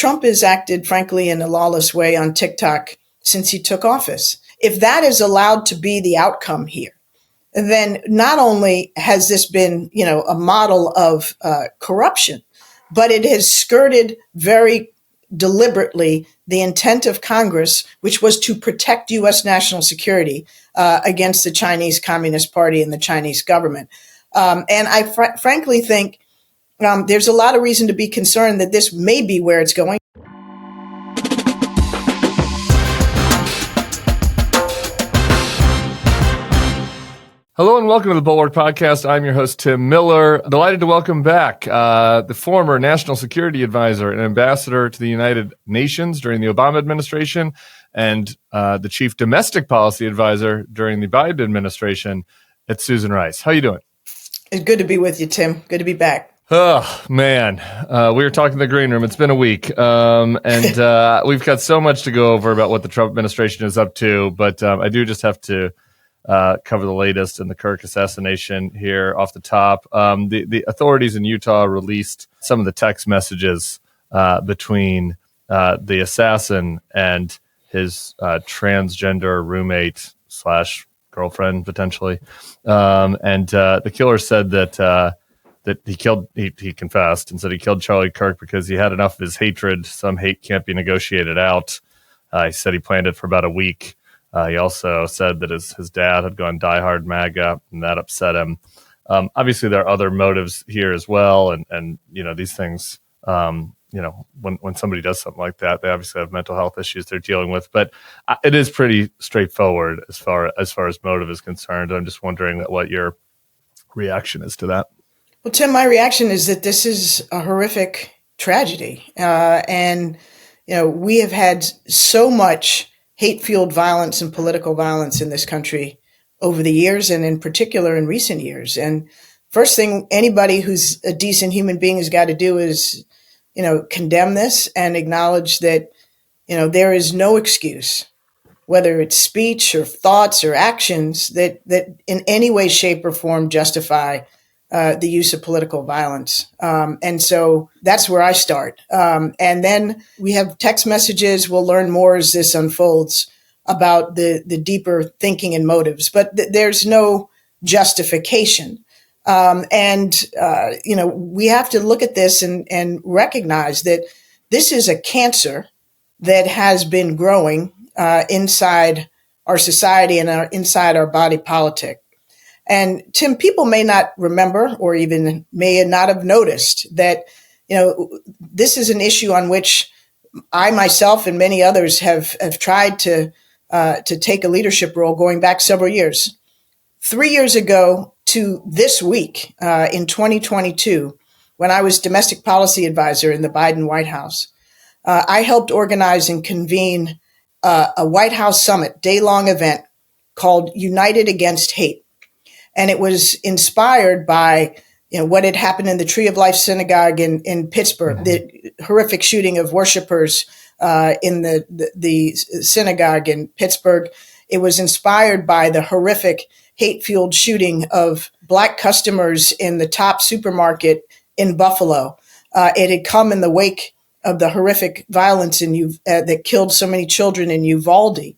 Trump has acted, frankly, in a lawless way on TikTok since he took office. If that is allowed to be the outcome here, then not only has this been, a model of corruption, but it has skirted very deliberately the intent of Congress, which was to protect U.S. national security against the Chinese Communist Party and the Chinese government. And I frankly think there's a lot of reason to be concerned that this may be where it's going. Hello and welcome to the Bulwark Podcast. I'm your host, Tim Miller. Delighted to welcome back the former National Security Advisor and Ambassador to the United Nations during the Obama administration and the Chief Domestic Policy Advisor during the Biden administration. It's Susan Rice. How you doing? It's good to be with you, Tim. Good to be back. Oh, man. We were talking in the green room. It's been a week. And we've got so much to go over about what the Trump administration is up to. But I do just have to cover the latest in the Kirk assassination here off the top. The authorities in Utah released some of the text messages between the assassin and his transgender roommate / girlfriend, potentially. And the killer said that he confessed and said he killed Charlie Kirk because he had enough of his hatred. Some hate can't be negotiated out. He said he planned it for about a week. He also said that his dad had gone diehard MAGA, and that upset him. Obviously, there are other motives here as well, and these things. When somebody does something like that, they obviously have mental health issues they're dealing with. But it is pretty straightforward as far as motive is concerned. I'm just wondering what your reaction is to that. Well, Tim, my reaction is that this is a horrific tragedy, and we have had so much hate-fueled violence and political violence in this country over the years, and in particular in recent years. And first thing anybody who's a decent human being has got to do is, condemn this and acknowledge that, there is no excuse, whether it's speech or thoughts or actions that in any way, shape, or form justify the use of political violence. And so that's where I start. And then we have text messages. We'll learn more as this unfolds about the deeper thinking and motives, but there's no justification. We have to look at this and recognize that this is a cancer that has been growing inside our society and inside our body politic. And Tim, people may not remember or even may not have noticed that, this is an issue on which I myself and many others have tried to take a leadership role going back several years. 3 years ago to this week, in 2022, when I was domestic policy advisor in the Biden White House, I helped organize and convene a White House summit, day-long event called United Against Hate. And it was inspired by, what had happened in the Tree of Life Synagogue in Pittsburgh, the horrific shooting of worshipers in the synagogue in Pittsburgh. It was inspired by the horrific hate-fueled shooting of Black customers in the Top supermarket in Buffalo. It had come in the wake of the horrific violence that killed so many children in Uvalde.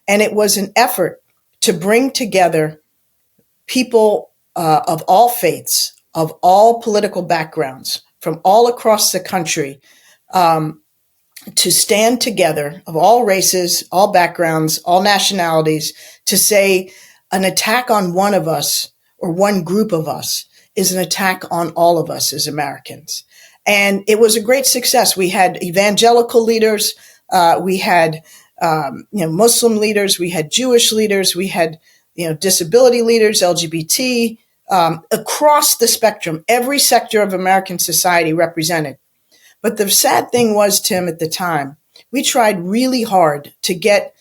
And it was an effort to bring together people of all faiths, of all political backgrounds, from all across the country, to stand together, of all races, all backgrounds, all nationalities, to say an attack on one of us or one group of us is an attack on all of us as Americans. And it was a great success. We had evangelical leaders, we had Muslim leaders, we had Jewish leaders, we had disability leaders, LGBT, across the spectrum, every sector of American society represented. But the sad thing was, Tim, at the time, we tried really hard to get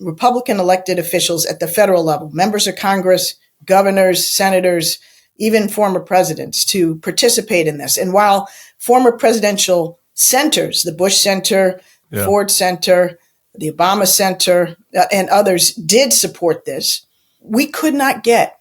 Republican elected officials at the federal level, members of Congress, governors, senators, even former presidents, to participate in this. And while former presidential centers, the Bush Center, Ford Center, the Obama Center, and others did support this, we could not get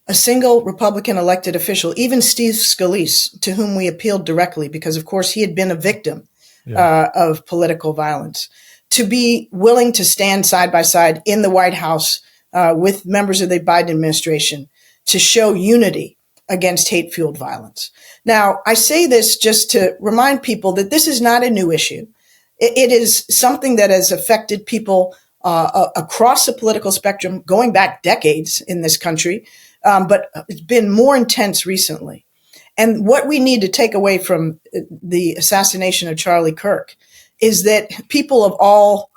a single Republican elected official, even Steve Scalise, to whom we appealed directly because, of course, he had been a victim of political violence, to be willing to stand side by side in the White House with members of the Biden administration to show unity against hate-fueled violence. Now, I say this just to remind people that this is not a new issue. It is something that has affected people across the political spectrum going back decades in this country, but it's been more intense recently. And what we need to take away from the assassination of Charlie Kirk is that people of all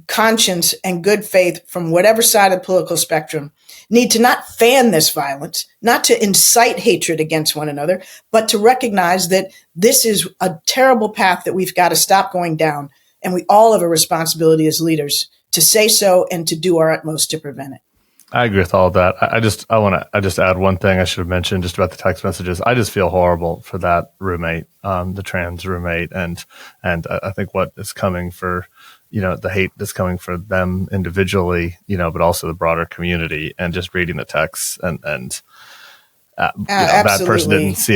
conscience and good faith from whatever side of the political spectrum need to not fan this violence, not to incite hatred against one another, but to recognize that this is a terrible path that we've got to stop going down. And we all have a responsibility as leaders to say so and to do our utmost to prevent it. I agree with all of that. I want to add one thing I should have mentioned just about the text messages. I just feel horrible for that roommate, the trans roommate, and I think what is coming for, the hate that's coming for them individually, but also the broader community, and just reading the texts and that person didn't see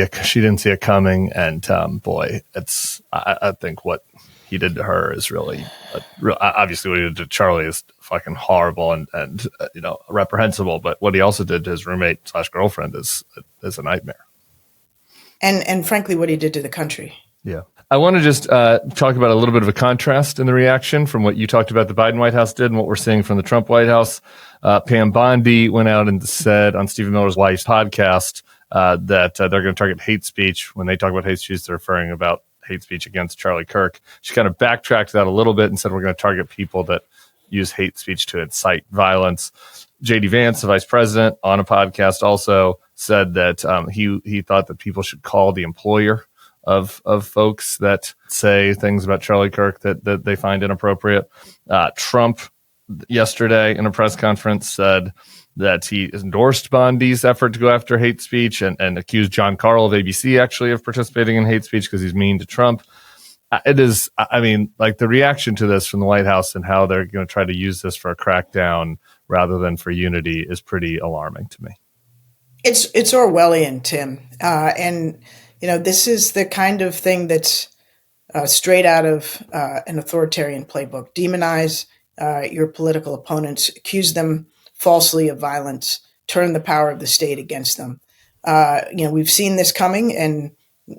it coming, and boy, I think what he did to her is really obviously what he did to Charlie is fucking horrible and reprehensible. But what he also did to his roommate / girlfriend is a nightmare. And frankly, what he did to the country. Yeah. I want to just talk about a little bit of a contrast in the reaction from what you talked about the Biden White House did and what we're seeing from the Trump White House. Pam Bondi went out and said on Stephen Miller's wife's podcast that they're going to target hate speech. When they talk about hate speech, they're referring about hate speech against Charlie Kirk. She kind of backtracked that a little bit and said we're going to target people that use hate speech to incite violence. J.D. Vance, the vice president, on a podcast also said that he thought that people should call the employer of folks that say things about Charlie Kirk that they find inappropriate. Trump yesterday in a press conference said that he endorsed Bondi's effort to go after hate speech and accused John Carl of ABC actually of participating in hate speech because he's mean to Trump. It is, the reaction to this from the White House and how they're going to try to use this for a crackdown rather than for unity is pretty alarming to me. It's Orwellian, Tim. This is the kind of thing that's straight out of an authoritarian playbook. Demonize your political opponents, accuse them falsely of violence, turn the power of the state against them. We've seen this coming, and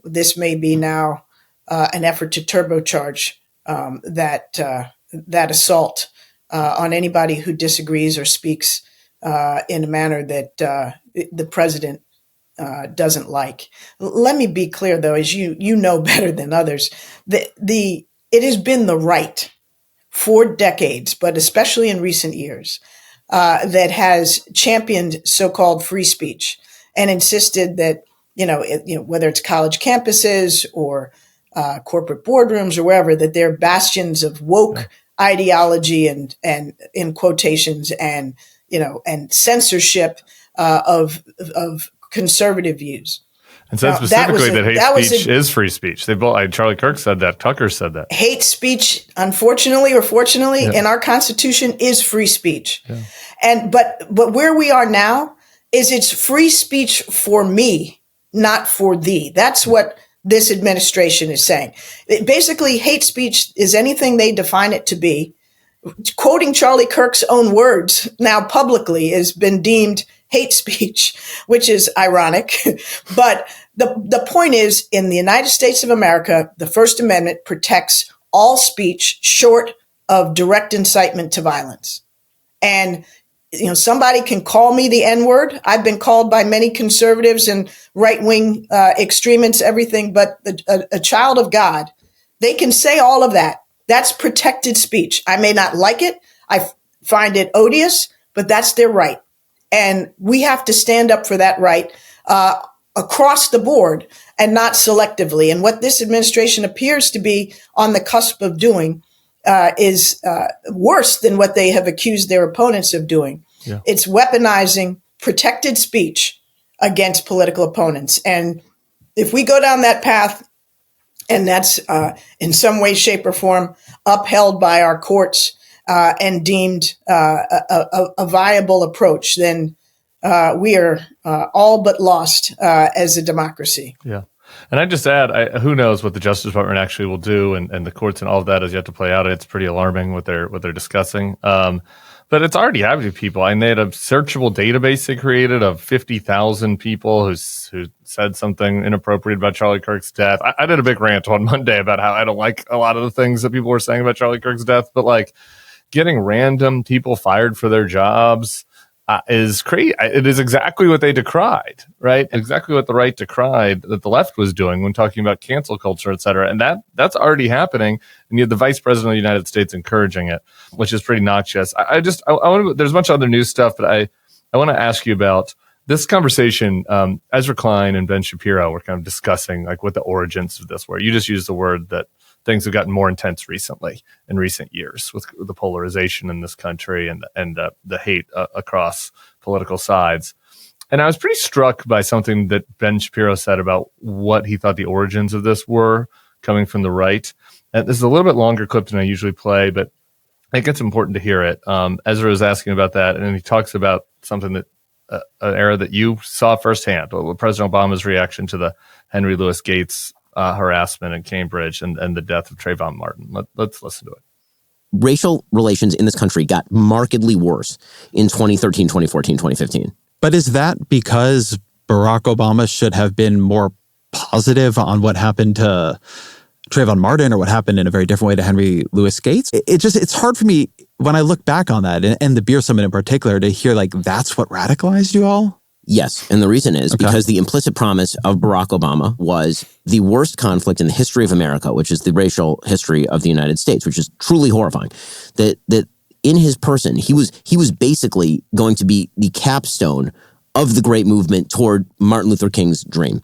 this may be now an effort to turbocharge that assault on anybody who disagrees or speaks in a manner that the president doesn't like. Let me be clear, though, as you know better than others, it has been the right for decades, but especially in recent years, that has championed so-called free speech and insisted that whether it's college campuses or corporate boardrooms or wherever, that they're bastions of woke ideology and in quotations and censorship of conservative views. And said specifically that hate speech is free speech. They both, Charlie Kirk said that. Tucker said that. Hate speech, unfortunately or fortunately, in our Constitution is free speech. Yeah. But where we are now is it's free speech for me, not for thee. That's what this administration is saying. Basically, hate speech is anything they define it to be. Quoting Charlie Kirk's own words now publicly has been deemed hate speech, which is ironic. But the point is, in the United States of America, the First Amendment protects all speech short of direct incitement to violence. And somebody can call me the N-word. I've been called by many conservatives and right-wing extremists, everything, but a child of God, they can say all of that. That's protected speech. I may not like it. I find it odious, but that's their right. And we have to stand up for that right across the board and not selectively. And what this administration appears to be on the cusp of doing is worse than what they have accused their opponents of doing. Yeah. It's weaponizing protected speech against political opponents. And if we go down that path, and that's in some way, shape, or form upheld by our courts and deemed a viable approach, then we are all but lost as a democracy. Yeah. And I just add, who knows what the Justice Department actually will do, and the courts and all of that is yet to play out. It's pretty alarming what they're discussing. But it's already happening to people. And they had a searchable database they created of 50,000 people who said something inappropriate about Charlie Kirk's death. I did a big rant on Monday about how I don't like a lot of the things that people were saying about Charlie Kirk's death, but like getting random people fired for their jobs is crazy. It is exactly what they decried, right? Exactly what the right decried that the left was doing when talking about cancel culture, et cetera. And that's already happening. And you have the vice president of the United States encouraging it, which is pretty noxious. I want to, there's a bunch of other news stuff, but I want to ask you about this conversation. Ezra Klein and Ben Shapiro were kind of discussing like what the origins of this were. You just used the word that things have gotten more intense recently in recent years with the polarization in this country and the hate across political sides. And I was pretty struck by something that Ben Shapiro said about what he thought the origins of this were coming from the right. And this is a little bit longer clip than I usually play, but I think it's important to hear it. Ezra is asking about that, and he talks about something that an era that you saw firsthand, President Obama's reaction to the Henry Louis Gates harassment in Cambridge and the death of Trayvon Martin. Let's listen to it. Racial relations in this country got markedly worse in 2013, 2014, 2015. But is that because Barack Obama should have been more positive on what happened to Trayvon Martin or what happened in a very different way to Henry Louis Gates? It's hard for me when I look back on that and the Beer Summit in particular to hear like that's what radicalized you all? Yes, and the reason is because the implicit promise of Barack Obama was the worst conflict in the history of America, which is the racial history of the United States, which is truly horrifying. That in his person, he was basically going to be the capstone of the great movement toward Martin Luther King's dream.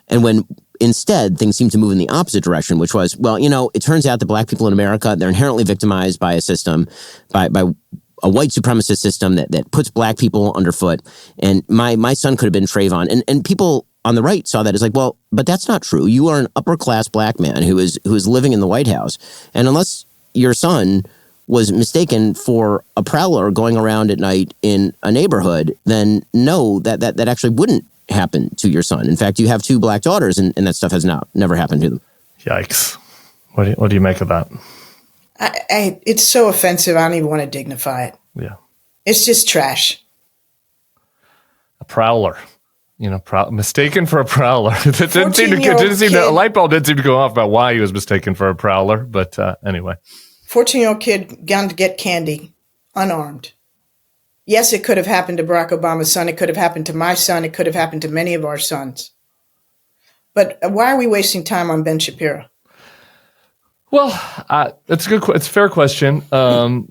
And when instead things seem to move in the opposite direction, which was, well, it turns out that black people in America, they're inherently victimized by a system, by a white supremacist system that puts black people underfoot. And my son could have been Trayvon. And people on the right saw that as like, well, but that's not true. You are an upper class black man who is living in the White House. And unless your son was mistaken for a prowler going around at night in a neighborhood, then no, that actually wouldn't happen to your son. In fact, you have 2 black daughters and that stuff has never happened to them. Yikes. What do you make of that? It's so offensive. I don't even want to dignify it. Yeah. It's just trash. A prowler, mistaken for a prowler. The light bulb didn't seem to go off about why he was mistaken for a prowler. But anyway. 14-year-old kid gone to get candy, unarmed. Yes, it could have happened to Barack Obama's son. It could have happened to my son. It could have happened to many of our sons. But why are we wasting time on Ben Shapiro? Well, it's a fair question.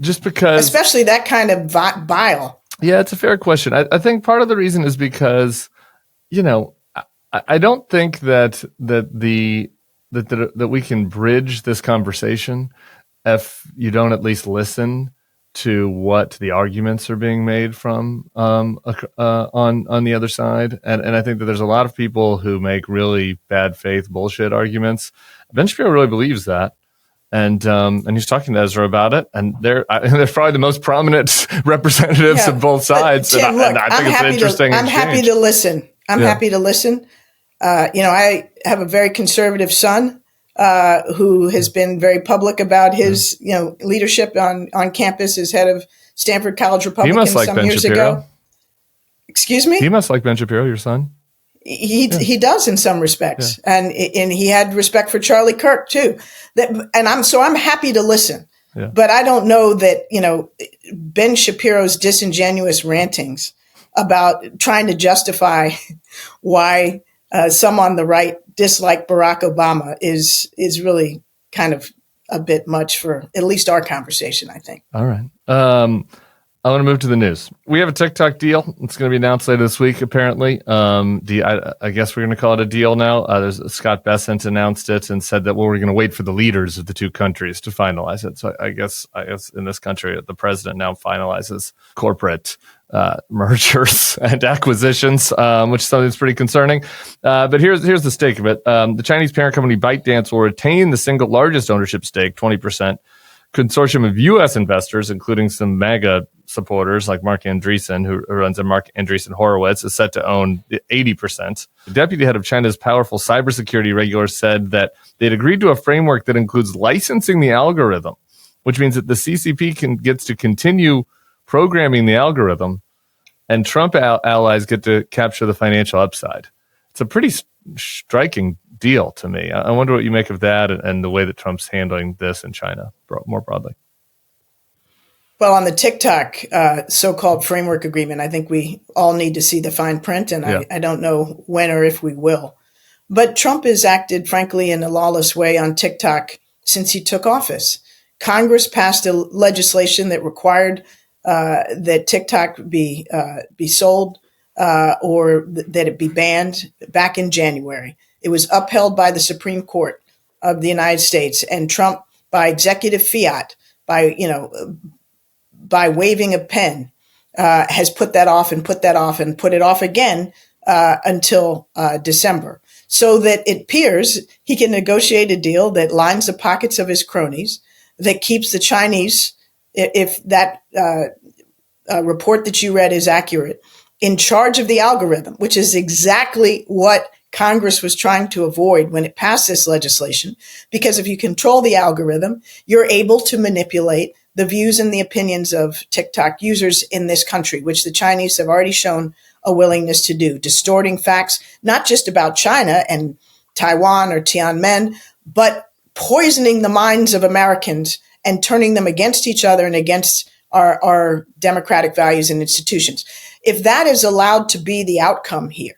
Just because, especially that kind of bile. Yeah, it's a fair question. I think part of the reason is because, I don't think that we can bridge this conversation if you don't at least listen to what the arguments are being made from on the other side. And I think that there's a lot of people who make really bad faith bullshit arguments. Ben Shapiro really believes that. And he's talking to Ezra about it, and they're probably the most prominent representatives of both sides. Tim, and I think it's an interesting I'm happy to listen. Happy to listen. I have a very conservative son who has been very public about his leadership on campus as head of Stanford College Republican some years ago. Excuse me? He must like Ben Shapiro, your son. He does in some respects, and he had respect for Charlie Kirk too. I'm happy to listen, but I don't know that Ben Shapiro's disingenuous rantings about trying to justify why some on the right dislike Barack Obama is really kind of a bit much for at least our conversation, I think. All right. I want to move to the news. We have a TikTok deal. It's going to be announced later this week, apparently. I guess we're going to call it a deal now. Scott Bessent announced it and said that we're going to wait for the leaders of the 2 countries to finalize it. So I guess in this country, the president now finalizes corporate mergers and acquisitions, which is something that's pretty concerning. But here's the stake of it. The Chinese parent company ByteDance will retain the single largest ownership stake, 20%. Consortium of U.S. investors, including some MAGA supporters like Mark Andreessen, who runs a Mark Andreessen Horowitz, is set to own 80%. The deputy head of China's powerful cybersecurity regulator said that they'd agreed to a framework that includes licensing the algorithm, which means that the CCP gets to continue programming the algorithm, and Trump allies get to capture the financial upside. It's a pretty striking deal to me. I wonder what you make of that and the way that Trump's handling this in China more broadly. Well, on the TikTok so-called framework agreement, I think we all need to see the fine print, and I don't know when or if we will. But Trump has acted, frankly, in a lawless way on TikTok since he took office. Congress passed a legislation that required that TikTok be sold or that it be banned back in January. It was upheld by the Supreme Court of the United States, and Trump, by executive fiat, by waving a pen, has put that off and put it off again until December, so that it appears he can negotiate a deal that lines the pockets of his cronies, that keeps the Chinese, if that report that you read is accurate, in charge of the algorithm, which is exactly what Congress was trying to avoid when it passed this legislation. Because if you control the algorithm, you're able to manipulate the views and the opinions of TikTok users in this country, which the Chinese have already shown a willingness to do, distorting facts, not just about China and Taiwan or Tiananmen, but poisoning the minds of Americans and turning them against each other and against our democratic values and institutions. If that is allowed to be the outcome here,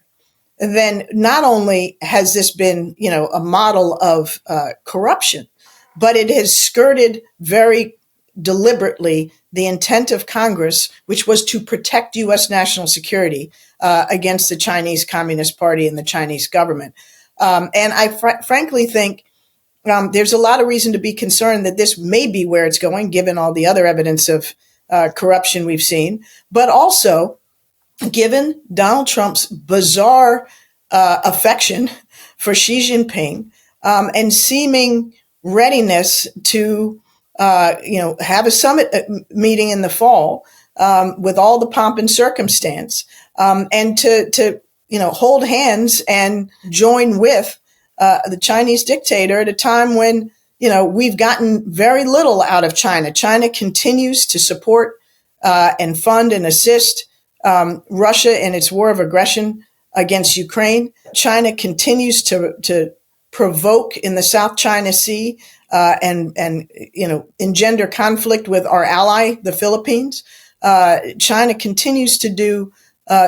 then not only has this been, a model of corruption, but it has skirted very deliberately the intent of Congress, which was to protect U.S. national security against the Chinese Communist Party and the Chinese government. And I frankly think there's a lot of reason to be concerned that this may be where it's going, given all the other evidence of corruption we've seen, but also given Donald Trump's bizarre affection for Xi Jinping and seeming readiness to have a summit meeting in the fall with all the pomp and circumstance, and to hold hands and join with the Chinese dictator at a time when we've gotten very little out of China. China continues to support and fund and assist Russia in its war of aggression against Ukraine. China continues to provoke in the South China Sea and engender conflict with our ally, the Philippines. China continues to do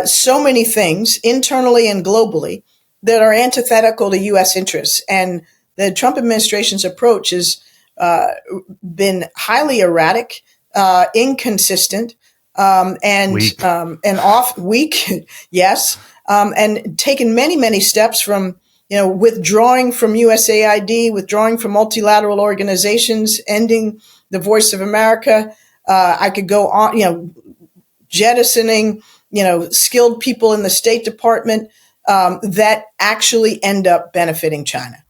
so many things internally and globally that are antithetical to U.S. interests. And the Trump administration's approach has been highly erratic, inconsistent, and weak, yes, and taken many, many steps from withdrawing from USAID, withdrawing from multilateral organizations, ending the Voice of America. I could go on, jettisoning, skilled people in the State Department that actually end up benefiting China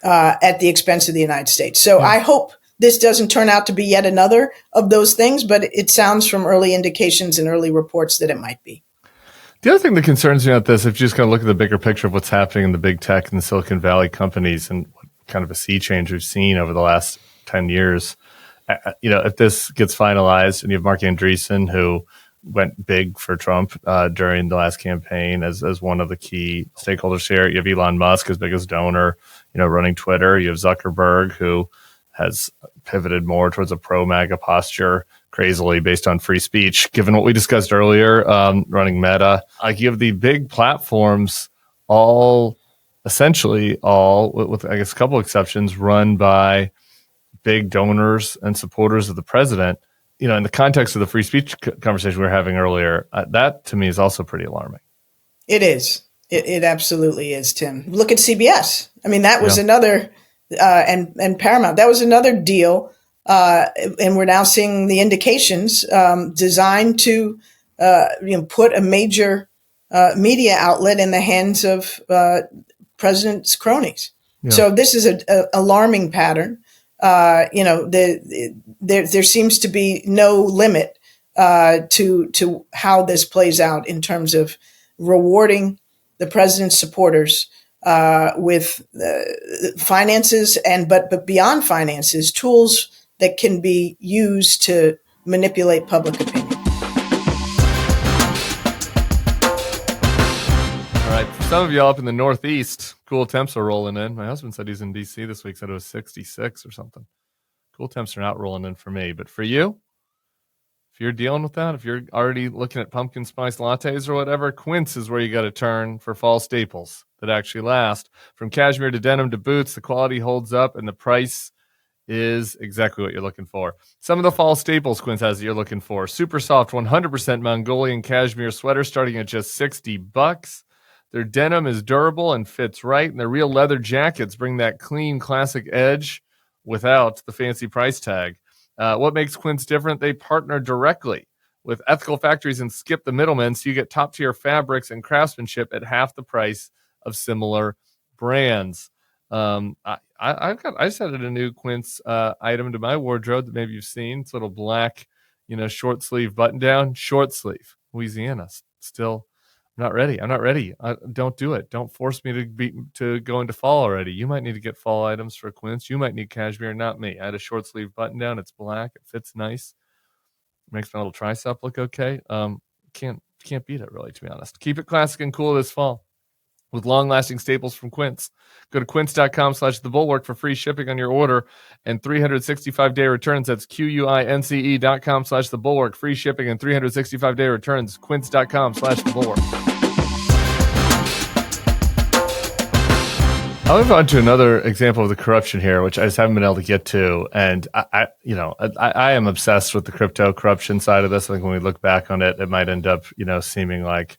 at the expense of the United States. So I hope this doesn't turn out to be yet another of those things, but it sounds from early indications and early reports that it might be. The other thing that concerns me about this, if you just kind of look at the bigger picture of what's happening in the big tech and the Silicon Valley companies and what kind of a sea change we've seen over the last 10 years, if this gets finalized and you have Mark Andreessen, who went big for Trump during the last campaign as one of the key stakeholders here. You have Elon Musk as biggest donor, running Twitter. You have Zuckerberg, who has pivoted more towards a pro-MAGA posture, crazily based on free speech, given what we discussed earlier, running Meta. You have the big platforms essentially all, with I guess a couple exceptions, run by big donors and supporters of the president. In the context of the free speech conversation we were having earlier, that to me is also pretty alarming. It is. It absolutely is, Tim. Look at CBS. I mean, that was another, and Paramount, that was another deal. And we're now seeing the indications designed to, put a major media outlet in the hands of president's cronies. Yeah. So this is an alarming pattern. There seems to be no limit to how this plays out in terms of rewarding the president's supporters with finances but beyond finances, tools that can be used to manipulate public opinion. All right, for some of y'all up in the Northeast, cool temps are rolling in. My husband said he's in D.C. this week, said it was 66 or something. Cool temps are not rolling in for me. But for you, if you're dealing with that, if you're already looking at pumpkin spice lattes or whatever, Quince is where you got to turn for fall staples that actually last. From cashmere to denim to boots, the quality holds up and the price is exactly what you're looking for. Some of the fall staples Quince has that you're looking for. Super soft 100% Mongolian cashmere sweater starting at just $60. Their denim is durable and fits right, and their real leather jackets bring that clean, classic edge without the fancy price tag. What makes Quince different? They partner directly with ethical factories and skip the middlemen, so you get top-tier fabrics and craftsmanship at half the price of similar brands. I just added a new Quince item to my wardrobe that maybe you've seen. It's a little black, short sleeve button down, short sleeve. Louisiana still. I'm not ready. Don't do it. Don't force me to go into fall already. You might need to get fall items for Quince. You might need cashmere, not me. I had a short sleeve button down. It's black. It fits nice. Makes my little tricep look okay. Can't beat it really, to be honest. Keep it classic and cool this fall with long-lasting staples from Quince. Go to quince.com/thebulwark for free shipping on your order and 365-day returns. That's QUINCE.com/thebulwark. Free shipping and 365-day returns. Quince.com/thebulwark. I'll move on to another example of the corruption here, which I just haven't been able to get to. And I am obsessed with the crypto corruption side of this. I think when we look back on it, it might end up, seeming like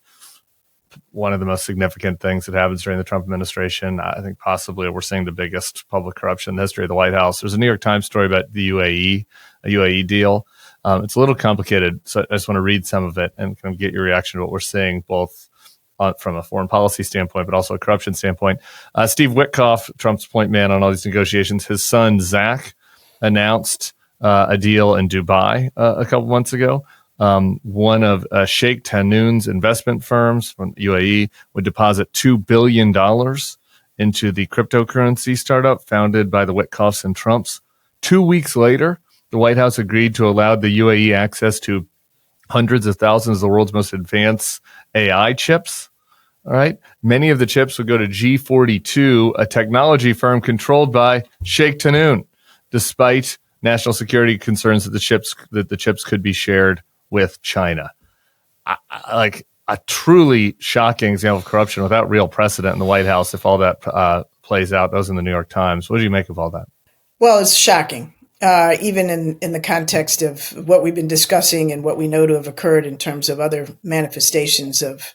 one of the most significant things that happens during the Trump administration. I think possibly we're seeing the biggest public corruption in the history of the White House. There's a New York Times story about the UAE, a UAE deal. It's a little complicated, so I just want to read some of it and kind of get your reaction to what we're seeing, both from a foreign policy standpoint, but also a corruption standpoint. Steve Witkoff, Trump's point man on all these negotiations, his son, Zach, announced a deal in Dubai a couple months ago. One of Sheikh Tahnoon's investment firms from UAE would deposit $2 billion into the cryptocurrency startup founded by the Witkoffs and Trumps. 2 weeks later, the White House agreed to allow the UAE access to hundreds of thousands of the world's most advanced AI chips. All right. Many of the chips would go to G42, a technology firm controlled by Sheikh Tahnoon, despite national security concerns that the chips could be shared with China. Like a truly shocking example of corruption without real precedent in the White House. If all that plays out, that was in the New York Times. What do you make of all that? Well, it's shocking, even in the context of what we've been discussing and what we know to have occurred in terms of other manifestations of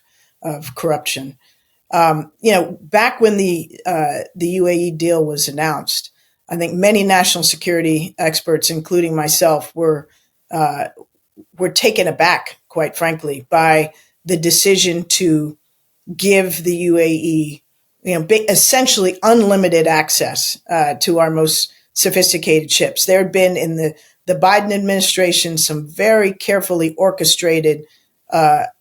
corruption. Back when the UAE deal was announced, I think many national security experts, including myself, were taken aback, quite frankly, by the decision to give the UAE, essentially unlimited access to our most sophisticated chips. There had been in the Biden administration some very carefully orchestrated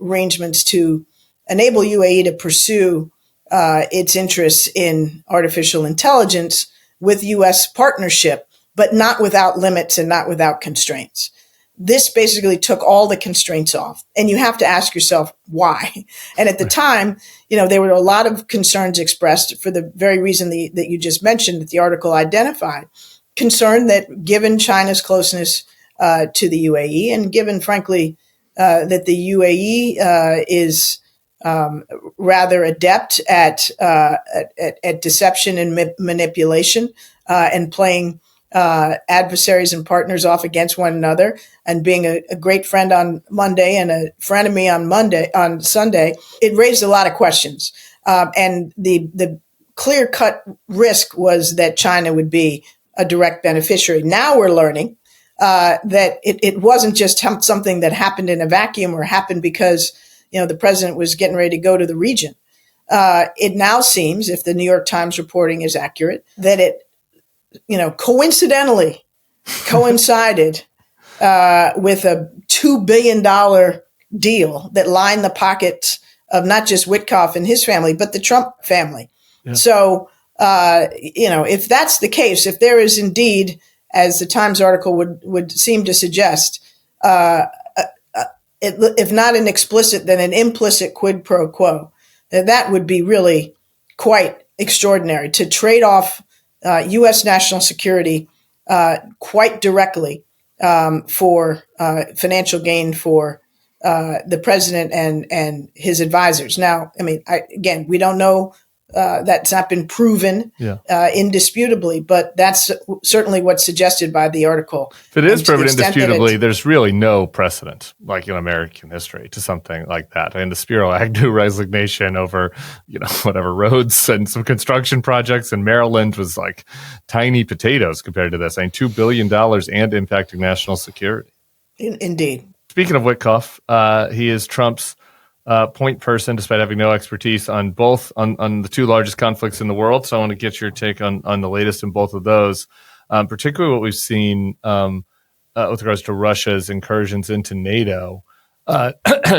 arrangements to enable UAE to pursue its interests in artificial intelligence with U.S. partnership, but not without limits and not without constraints. This basically took all the constraints off. And you have to ask yourself, why? And at the time, there were a lot of concerns expressed for the very reason that you just mentioned that the article identified. Concern that given China's closeness to the UAE and given, frankly, that the UAE is rather adept at deception and manipulation and playing adversaries and partners off against one another, and being a great friend on Monday and a frenemy on Sunday, it raised a lot of questions. And the clear-cut risk was that China would be a direct beneficiary. Now we're learning that it wasn't just something that happened in a vacuum or happened because the president was getting ready to go to the region. It now seems, if the New York Times reporting is accurate, that it coincidentally coincided with a $2 billion deal that lined the pockets of not just Witkoff and his family, but the Trump family. Yeah. So, if that's the case, if there is indeed, as the Times article would seem to suggest, if not an explicit, then an implicit quid pro quo, that would be really quite extraordinary to trade off U.S. national security quite directly for financial gain for the president and his advisors. Now, I mean, again, we don't know. That's not been proven indisputably, but that's certainly what's suggested by the article. If it is proven indisputably, there's really no precedent, like in American history, to something like that. And the Spiro Agnew resignation over, whatever roads and some construction projects in Maryland was like tiny potatoes compared to this. I mean, $2 billion and impacting national security. Indeed. Speaking of Witkoff, he is Trump's point person, despite having no expertise on both on the two largest conflicts in the world. So I want to get your take on the latest in both of those, particularly what we've seen with regards to Russia's incursions into NATO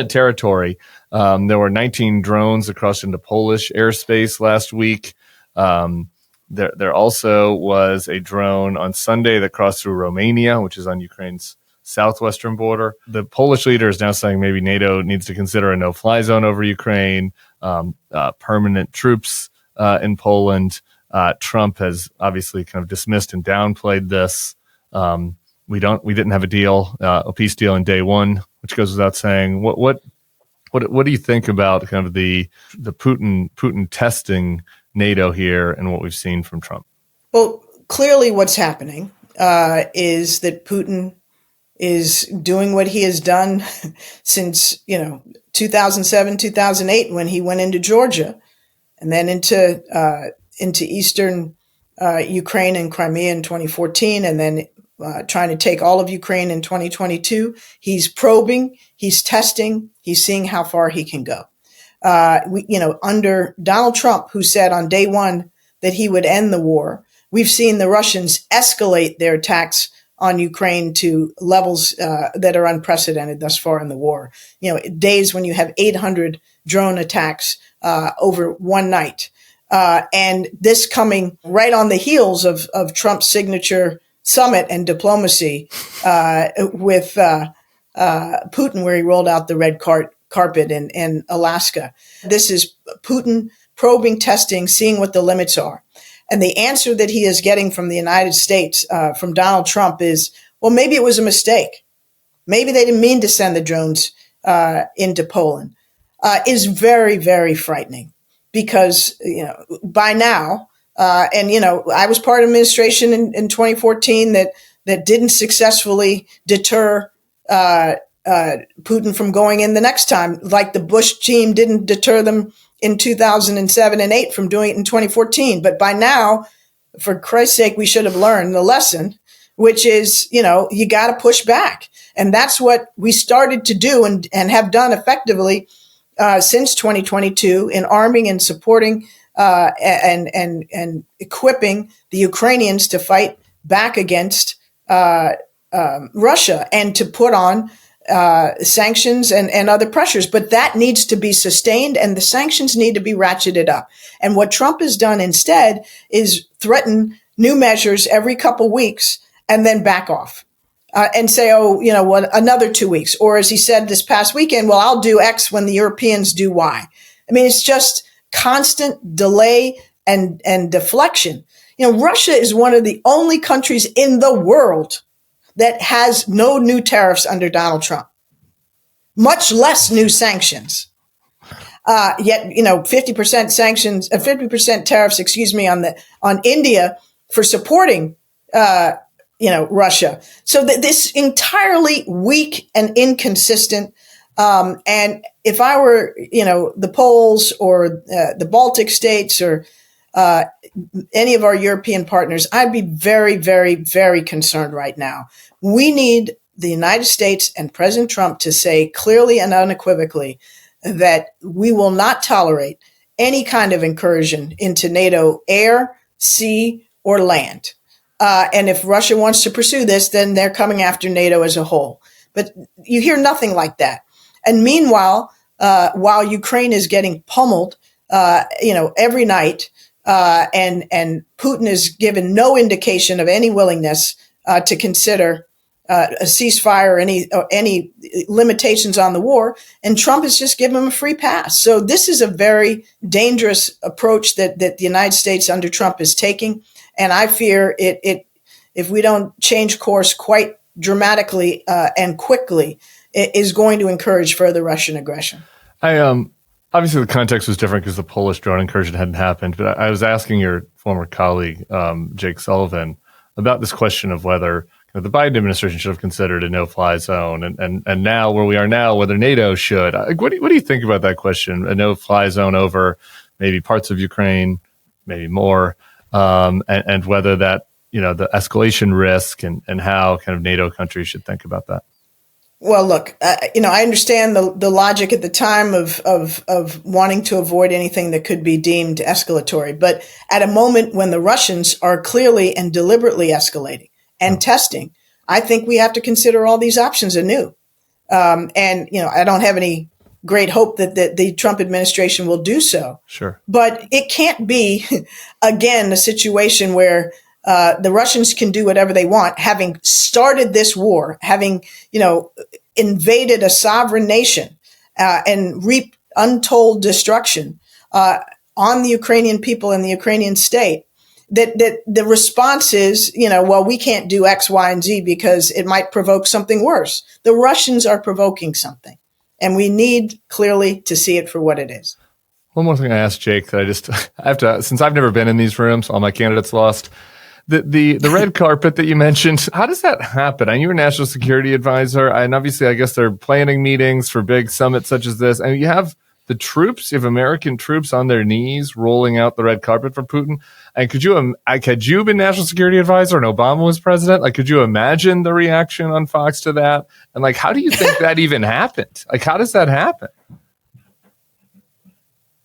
territory. There were 19 drones that crossed into Polish airspace last week. There also was a drone on Sunday that crossed through Romania, which is on Ukraine's southwestern border. The Polish leader is now saying maybe NATO needs to consider a no-fly zone over Ukraine, permanent troops in Poland. Trump has obviously kind of dismissed and downplayed this. We didn't have a peace deal in day one, which goes without saying. What do you think about kind of the Putin testing NATO here and what we've seen from Trump? Well, clearly what's happening is that Putin is doing what he has done since, 2007, 2008, when he went into Georgia and then into eastern Ukraine and Crimea in 2014, and then trying to take all of Ukraine in 2022. He's probing, he's testing, he's seeing how far he can go. Under Donald Trump, who said on day one that he would end the war, we've seen the Russians escalate their attacks on Ukraine to levels that are unprecedented thus far in the war. Days when you have 800 drone attacks over one night. And this coming right on the heels of Trump's signature summit and diplomacy with Putin, where he rolled out the red carpet in Alaska. This is Putin probing, testing, seeing what the limits are. And the answer that he is getting from the United States, from Donald Trump, is, well, maybe it was a mistake. Maybe they didn't mean to send the drones into Poland, is very, very frightening. Because, by now, I was part of administration in 2014 that didn't successfully deter Putin from going in the next time, like the Bush team didn't deter them in 2007 and 8 from doing it in 2014. But by now, for Christ's sake, we should have learned the lesson, which is, you got to push back. And that's what we started to do and have done effectively since 2022 in arming and supporting and equipping the Ukrainians to fight back against Russia and to put on sanctions and other pressures. But that needs to be sustained, and the sanctions need to be ratcheted up. And what Trump has done instead is threaten new measures every couple weeks and then back off and say, another 2 weeks. Or as he said this past weekend, well, I'll do X when the Europeans do Y. I mean, it's just constant delay and deflection. Russia is one of the only countries in the world that has no new tariffs under Donald Trump, much less new sanctions. Yet, 50% sanctions, 50% tariffs, on India for supporting, Russia. So this entirely weak and inconsistent. And if I were, the Poles or the Baltic states or any of our European partners, I'd be very, very, very concerned right now. We need the United States and President Trump to say clearly and unequivocally that we will not tolerate any kind of incursion into NATO air, sea, or land. And if Russia wants to pursue this, then they're coming after NATO as a whole. But you hear nothing like that. And meanwhile, while Ukraine is getting pummeled, every night, and Putin is given no indication of any willingness to consider a ceasefire or any limitations on the war, and Trump has just given him a free pass. So this is a very dangerous approach that the United States under Trump is taking, and I fear it if we don't change course quite dramatically and quickly, it is going to encourage further Russian aggression. Obviously the context was different because the Polish drone incursion hadn't happened, but I was asking your former colleague Jake Sullivan about this question of whether the Biden administration should have considered a no-fly zone, and now where we are now, whether NATO should. What do you think about that question? A no-fly zone over maybe parts of Ukraine, maybe more, and whether that the escalation risk and how kind of NATO countries should think about that. Well, look, I understand the logic at the time of wanting to avoid anything that could be deemed escalatory, but at a moment when the Russians are clearly and deliberately escalating and testing, I think we have to consider all these options anew. I don't have any great hope that the Trump administration will do so. Sure. But it can't be, again, a situation where the Russians can do whatever they want, having started this war, having, invaded a sovereign nation and reaped untold destruction on the Ukrainian people and the Ukrainian state. That the response is, we can't do X, Y, and Z because it might provoke something worse. The Russians are provoking something, and we need clearly to see it for what it is. One more thing I asked Jake that I have to, since I've never been in these rooms, all my candidates lost. The red carpet that you mentioned, how does that happen? And you're a national security advisor, and obviously I guess they're planning meetings for big summits such as this. And you have the troops, you have American troops on their knees rolling out the red carpet for Putin. And had you been national security advisor and Obama was president? Like, could you imagine the reaction on Fox to that? And how do you think that even happened? How does that happen?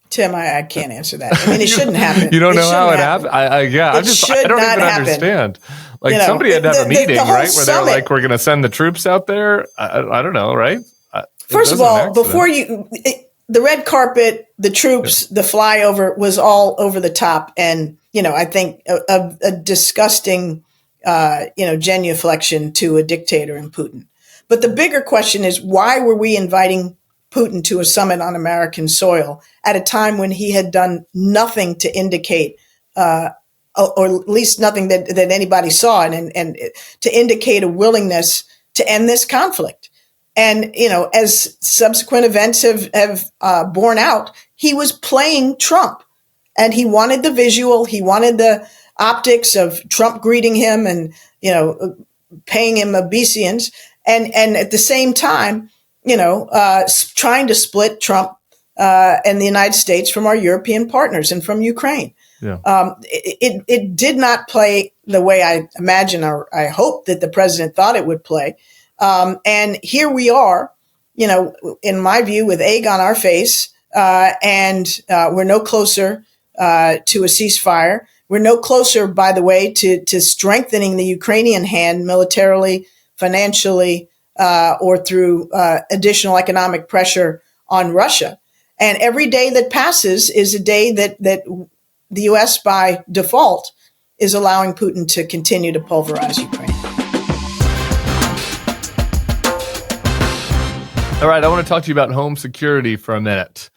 Tim, I can't answer that. I mean, it shouldn't happen. You don't know how it happened? I don't even understand. Somebody had to have a meeting, right? Where they're like, we're going to send the troops out there. I don't know, right? First of all, the red carpet, the troops, the flyover was all over the top. And, I think a disgusting, genuflection to a dictator in Putin. But the bigger question is, why were we inviting Putin to a summit on American soil at a time when he had done nothing to indicate, or at least nothing that anybody saw, and to indicate a willingness to end this conflict. And, as subsequent events have borne out, he was playing Trump, and he wanted the visual. He wanted the optics of Trump greeting him and, paying him obeisance. And at the same time, trying to split Trump and the United States from our European partners and from Ukraine. Yeah. It did not play the way I imagine or I hope that the president thought it would play. And here we are, in my view, with egg on our face, and we're no closer to a ceasefire. We're no closer, by the way, to strengthening the Ukrainian hand militarily, financially, or through additional economic pressure on Russia. And every day that passes is a day that the U.S. by default is allowing Putin to continue to pulverize Ukraine. All right, I want to talk to you about home security for a minute.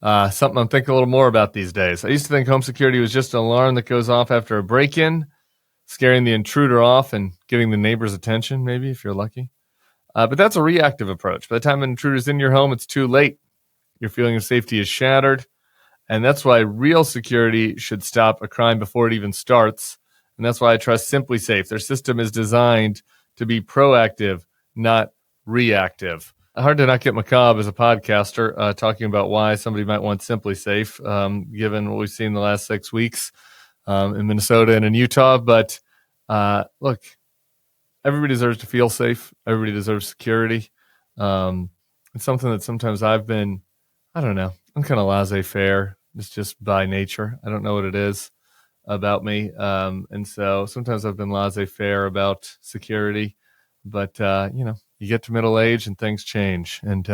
Something I'm thinking a little more about these days. I used to think home security was just an alarm that goes off after a break-in, scaring the intruder off and getting the neighbor's attention, maybe, if you're lucky. But that's a reactive approach. By the time an intruder's in your home, it's too late. Your feeling of safety is shattered. And that's why real security should stop a crime before it even starts. And that's why I trust Simply Safe. Their system is designed to be proactive, not reactive. Hard to not get macabre as a podcaster talking about why somebody might want Simply Safe, given what we've seen the last 6 weeks in Minnesota and in Utah. But look, everybody deserves to feel safe. Everybody deserves security. It's something that sometimes I've been, I'm kind of laissez-faire. It's just by nature. I don't know what it is. about me. And so sometimes I've been laissez-faire about security, but, you get to middle age and things change. And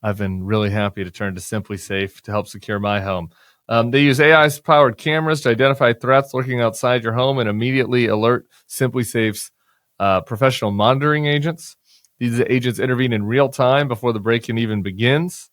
I've been really happy to turn to Simply Safe to help secure my home. They use AI-powered cameras to identify threats lurking outside your home and immediately alert Simply Safe's professional monitoring agents. These agents intervene in real time before the break-in even begins.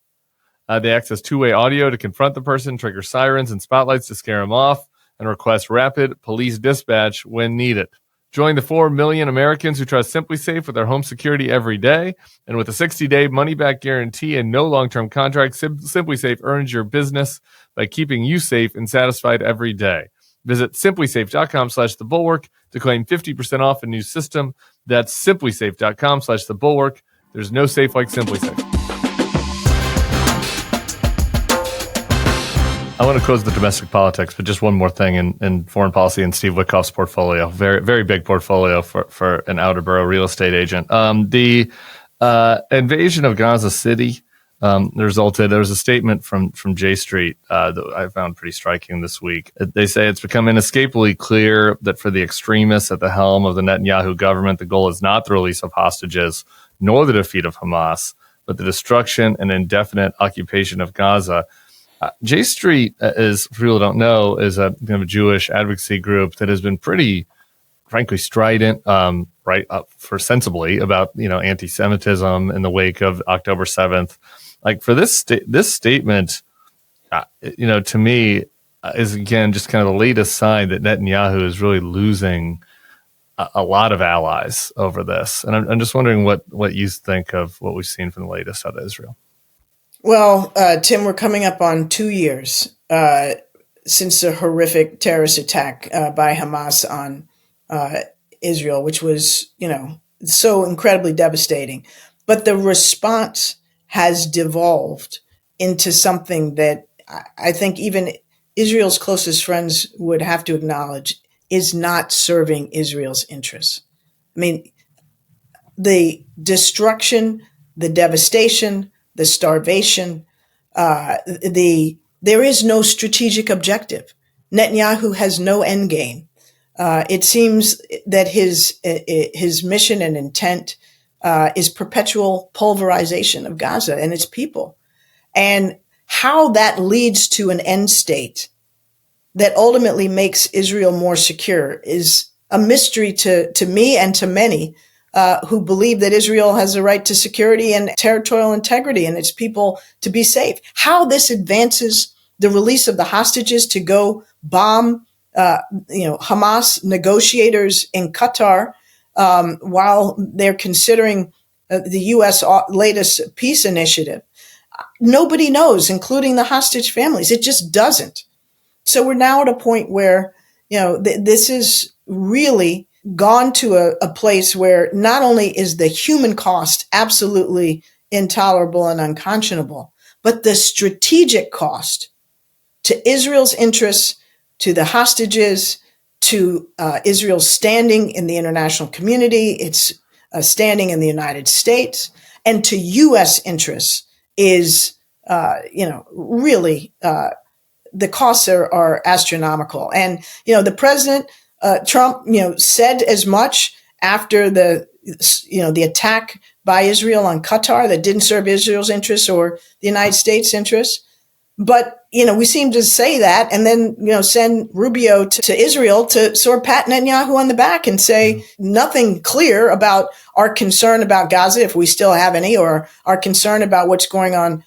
They access two-way audio to confront the person, trigger sirens and spotlights to scare them off, and request rapid police dispatch when needed. Join the 4 million Americans who trust Simply Safe with their home security every day. And with a 60-day money-back guarantee and no long-term contract, Simply Safe earns your business by keeping you safe and satisfied every day. Visit simplysafe.com/thebulwark to claim 50% off a new system. That's simplysafe.com/thebulwark. There's no safe like Simply Safe. I want to close the domestic politics, but just one more thing in foreign policy and Steve Witkoff's portfolio. Very, very big portfolio for an outer borough real estate agent. The invasion of Gaza City resulted, there was a statement from J Street that I found pretty striking this week. They say it's become inescapably clear that for the extremists at the helm of the Netanyahu government, the goal is not the release of hostages, nor the defeat of Hamas, but the destruction and indefinite occupation of Gaza. J Street, as people don't know, is a kind of a Jewish advocacy group that has been pretty, frankly, strident, for sensibly about anti-Semitism in the wake of October 7th. Like for this statement, to me, is again just kind of the latest sign that Netanyahu is really losing a lot of allies over this. And I'm just wondering what you think of what we've seen from the latest out of Israel. Well, Tim, we're coming up on 2 years since the horrific terrorist attack by Hamas on Israel, which was, so incredibly devastating. But the response has devolved into something that I think even Israel's closest friends would have to acknowledge is not serving Israel's interests. I mean, the destruction, the devastation, the starvation, there is no strategic objective. Netanyahu has no end game. It seems that his mission and intent is perpetual pulverization of Gaza and its people. And how that leads to an end state that ultimately makes Israel more secure is a mystery to me and to many who believe that Israel has a right to security and territorial integrity and its people to be safe. How this advances the release of the hostages to go bomb, Hamas negotiators in Qatar while they're considering the U.S. latest peace initiative. Nobody knows, including the hostage families. It just doesn't. So we're now at a point where, this is really gone to a place where not only is the human cost absolutely intolerable and unconscionable, but the strategic cost to Israel's interests, to the hostages, to Israel's standing in the international community, its standing in the United States, and to U.S. interests is, really the costs are astronomical. And, the president, Trump, said as much after the attack by Israel on Qatar that didn't serve Israel's interests or the United States' interests. But, we seem to say that and then, send Rubio to Israel to sort of pat Netanyahu on the back and say nothing clear about our concern about Gaza, if we still have any, or our concern about what's going on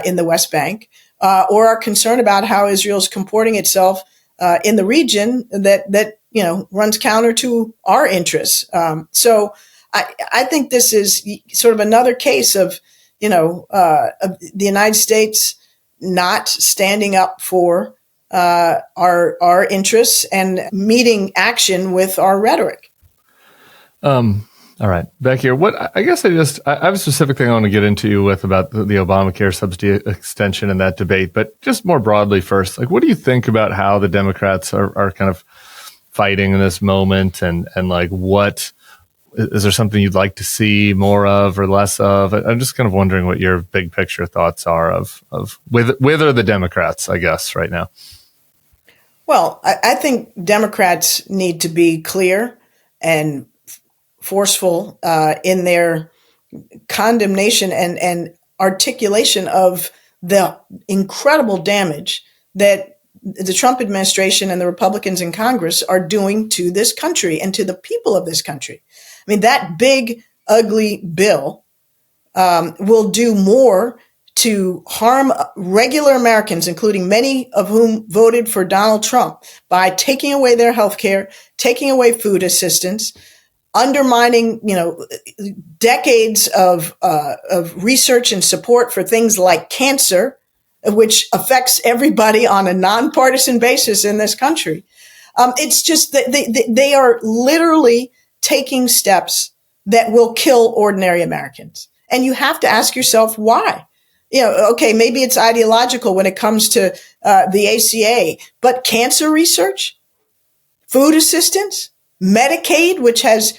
in the West Bank, or our concern about how Israel's comporting itself in the region that runs counter to our interests. So I think this is sort of another case of, of the United States not standing up for our interests and meeting action with our rhetoric. All right, back here. I have a specific thing I want to get into with about the Obamacare subsidy extension and that debate, but just more broadly first, what do you think about how the Democrats are kind of fighting in this moment, and what is there something you'd like to see more of or less of? I'm just kind of wondering what your big picture thoughts are of whither the Democrats, I guess, right now. Well, I think Democrats need to be clear and forceful in their condemnation and articulation of the incredible damage that the Trump administration and the Republicans in Congress are doing to this country and to the people of this country. I mean, that big, ugly bill will do more to harm regular Americans, including many of whom voted for Donald Trump, by taking away their health care, taking away food assistance, undermining, decades of research and support for things like cancer, which affects everybody on a nonpartisan basis in this country. It's just that they are literally taking steps that will kill ordinary Americans. And you have to ask yourself why. Okay, maybe it's ideological when it comes to the ACA, but cancer research, food assistance, Medicaid, which has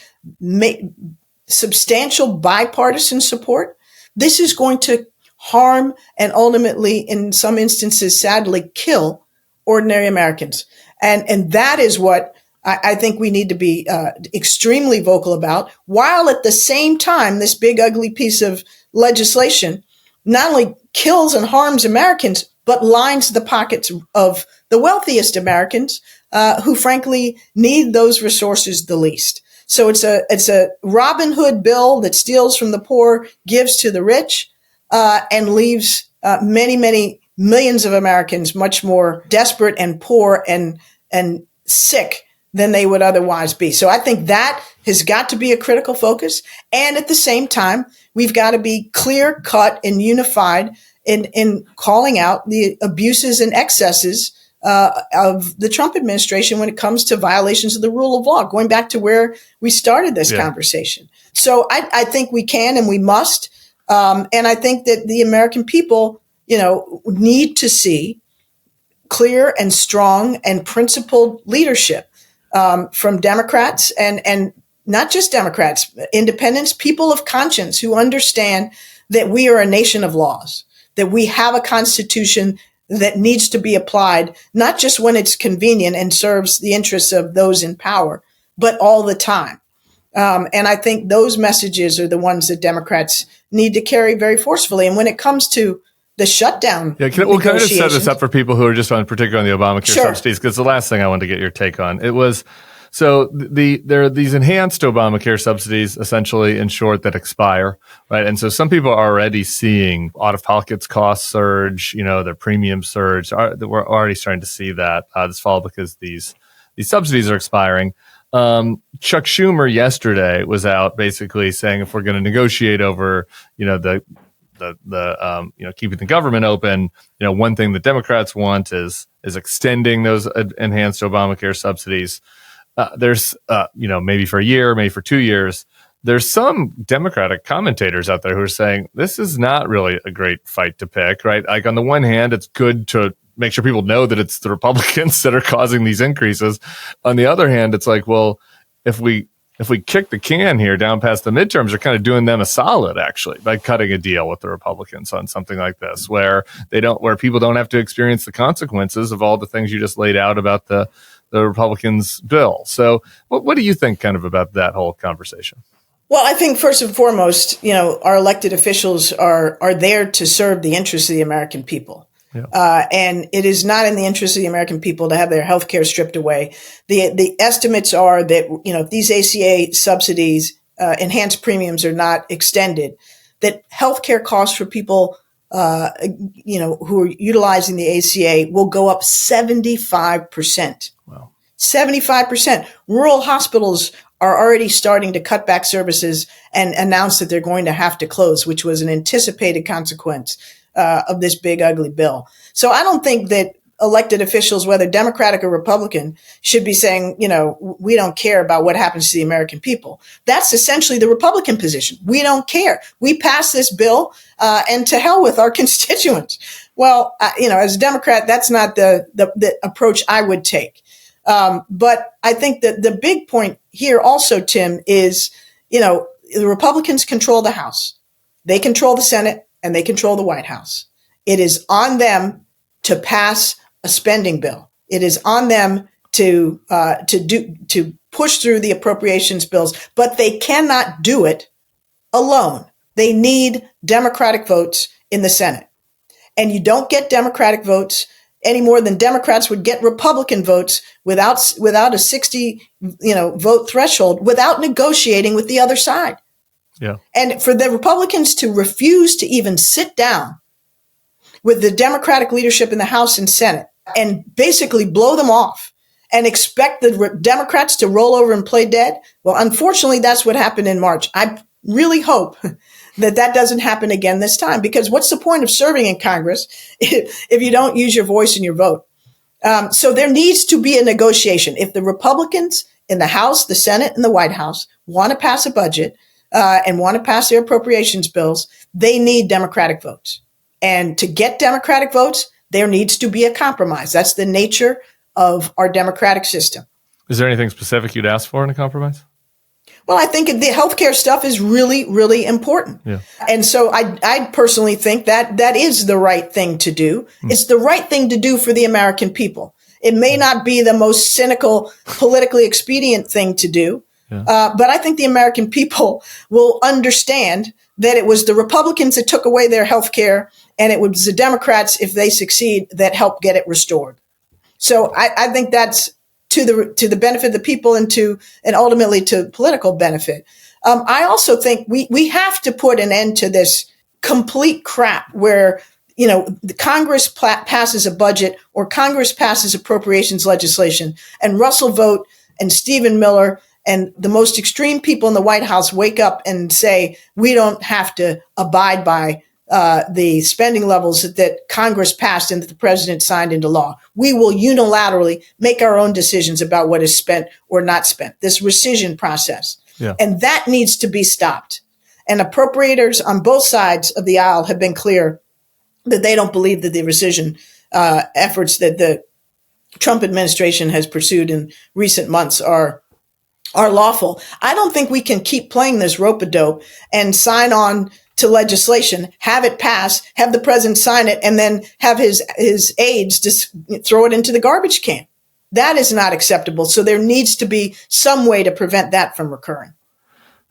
substantial bipartisan support, this is going to harm and ultimately, in some instances, sadly, kill ordinary Americans. And that is what I think we need to be extremely vocal about, while at the same time, this big, ugly piece of legislation not only kills and harms Americans, but lines the pockets of the wealthiest Americans who, frankly, need those resources the least. So it's a Robin Hood bill that steals from the poor, gives to the rich, and leaves many, many millions of Americans much more desperate and poor and sick than they would otherwise be. So I think that has got to be a critical focus. And at the same time, we've got to be clear cut and unified in calling out the abuses and excesses of the Trump administration when it comes to violations of the rule of law, going back to where we started this conversation. So I think we can and we must. And I think that the American people, need to see clear and strong and principled leadership from Democrats and not just Democrats, independents, people of conscience who understand that we are a nation of laws, that we have a constitution that needs to be applied, not just when it's convenient and serves the interests of those in power, but all the time. And I think those messages are the ones that Democrats need to carry very forcefully. And when it comes to the shutdown, can I just set this up for people who are just particularly on the Obamacare subsidies? Because the last thing I wanted to get your take on, it was, so there are these enhanced Obamacare subsidies, essentially, in short, that expire, right? And so some people are already seeing out-of-pocket costs surge, their premiums surge. We're already starting to see that this fall because these subsidies are expiring. Chuck Schumer yesterday was out basically saying if we're going to negotiate over, the keeping the government open, one thing that Democrats want is extending those enhanced Obamacare subsidies. There's, maybe for a year, maybe for 2 years, there's some Democratic commentators out there who are saying this is not really a great fight to pick, right? Like on the one hand, it's good to make sure people know that it's the Republicans that are causing these increases. On the other hand, it's like, well, if we kick the can here down past the midterms, we're kind of doing them a solid, actually, by cutting a deal with the Republicans on something like this, where people don't have to experience the consequences of all the things you just laid out about the Republicans' bill. So what do you think kind of about that whole conversation? Well, I think first and foremost, our elected officials are there to serve the interests of the American people. Yeah. And it is not in the interest of the American people to have their health care stripped away. The estimates are that, if these ACA subsidies, enhanced premiums are not extended, that health care costs for people, who are utilizing the ACA will go up 75%. Wow. 75%. Rural hospitals are already starting to cut back services and announce that they're going to have to close, which was an anticipated consequence of this big, ugly bill. So I don't think that elected officials, whether Democratic or Republican, should be saying, we don't care about what happens to the American people. That's essentially the Republican position. We don't care. We pass this bill and to hell with our constituents. Well, as a Democrat, that's not the approach I would take. But I think that the big point here also, Tim, is, the Republicans control the House. They control the Senate and they control the White House. It is on them to pass a spending bill. It is on them to push through the appropriations bills, but they cannot do it alone. They need Democratic votes in the Senate. And you don't get Democratic votes any more than Democrats would get Republican votes without a 60 vote threshold, without negotiating with the other side. Yeah. And for the Republicans to refuse to even sit down with the Democratic leadership in the House and Senate and basically blow them off and expect the Democrats to roll over and play dead, well, unfortunately, that's what happened in March. I really hope that doesn't happen again this time, because what's the point of serving in Congress if you don't use your voice and your vote? So there needs to be a negotiation. If the Republicans in the House, the Senate, and the White House want to pass a budget and want to pass their appropriations bills, they need Democratic votes. And to get Democratic votes, there needs to be a compromise. That's the nature of our democratic system. Is there anything specific you'd ask for in a compromise? Well, I think the healthcare stuff is really, really important. Yeah. And so I personally think that is the right thing to do. It's the right thing to do for the American people. It may not be the most cynical, politically expedient thing to do, but I think the American people will understand that it was the Republicans that took away their healthcare, and it was the Democrats, if they succeed, that helped get it restored. So I think that's to the benefit of the people and ultimately to political benefit. I also think we have to put an end to this complete crap where, the Congress passes a budget or Congress passes appropriations legislation, and Russell Vogt and Stephen Miller and the most extreme people in the White House wake up and say, we don't have to abide by the spending levels that Congress passed and that the president signed into law. We will unilaterally make our own decisions about what is spent or not spent, this rescission process. Yeah. And that needs to be stopped. And appropriators on both sides of the aisle have been clear that they don't believe that the rescission efforts that the Trump administration has pursued in recent months are lawful. I don't think we can keep playing this rope-a-dope and sign on to legislation, have it pass, have the president sign it, and then have his aides just throw it into the garbage can. That is not acceptable. So there needs to be some way to prevent that from recurring.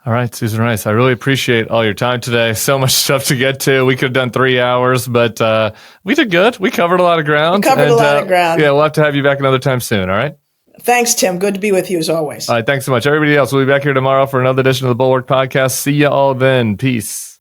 All right, Susan Rice, I really appreciate all your time today. So much stuff to get to. We could have done 3 hours, but we did good. We covered a lot of ground. A lot of ground. Yeah, we'll have to have you back another time soon, all right? Thanks, Tim. Good to be with you as always. All right, thanks so much. Everybody else, we'll be back here tomorrow for another edition of the Bulwark Podcast. See you all then. Peace.